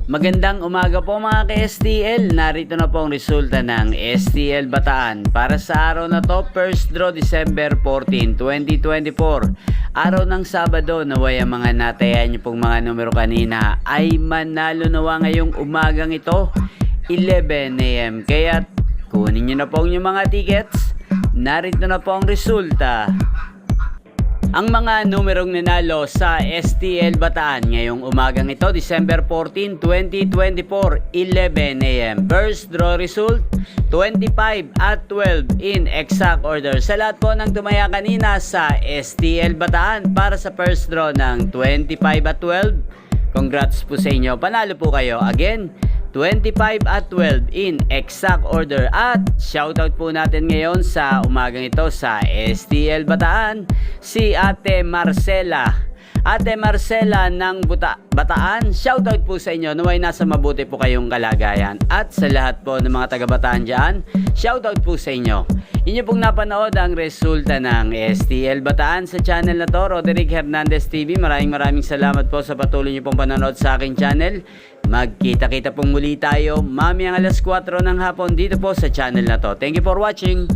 Magandang umaga po mga ka-STL. Narito na po ang resulta ng STL Bataan para sa araw na to, first draw December 14, 2024. Araw ng Sabado, naway ang mga natayan niyo pong mga numero kanina ay manalo nawa ngayong umagang ito, 11 AM. Kaya kunin niyo na po yung mga tickets. Narito na po ang resulta. Ang mga numerong nanalo sa STL Bataan ngayong umagang ito, December 14, 2024, 11 AM. First draw result, 25 at 12 in exact order. Sa lahat po ng tumaya kanina sa STL Bataan para sa first draw ng 25 at 12, congrats po sa inyo. Panalo po kayo. Again, 25 at 12 in exact order. At shoutout po natin ngayon sa umagang ito sa STL Bataan, si Ate Marcela. Ate Marcela ng Bataan, shoutout po sa inyo. Naway nasa mabuti po kayong kalagayan. At sa lahat po ng mga taga-Bataan dyan, shoutout po sa inyo. Inyo pong napanood ang resulta ng STL Bataan sa channel na to, Roderick Hernandez TV. Maraming salamat po sa patuloy niyo pong panonood sa aking channel. Magkita-kita pong muli tayo mamayang alas 4 ng hapon dito po sa channel na to. Thank you for watching.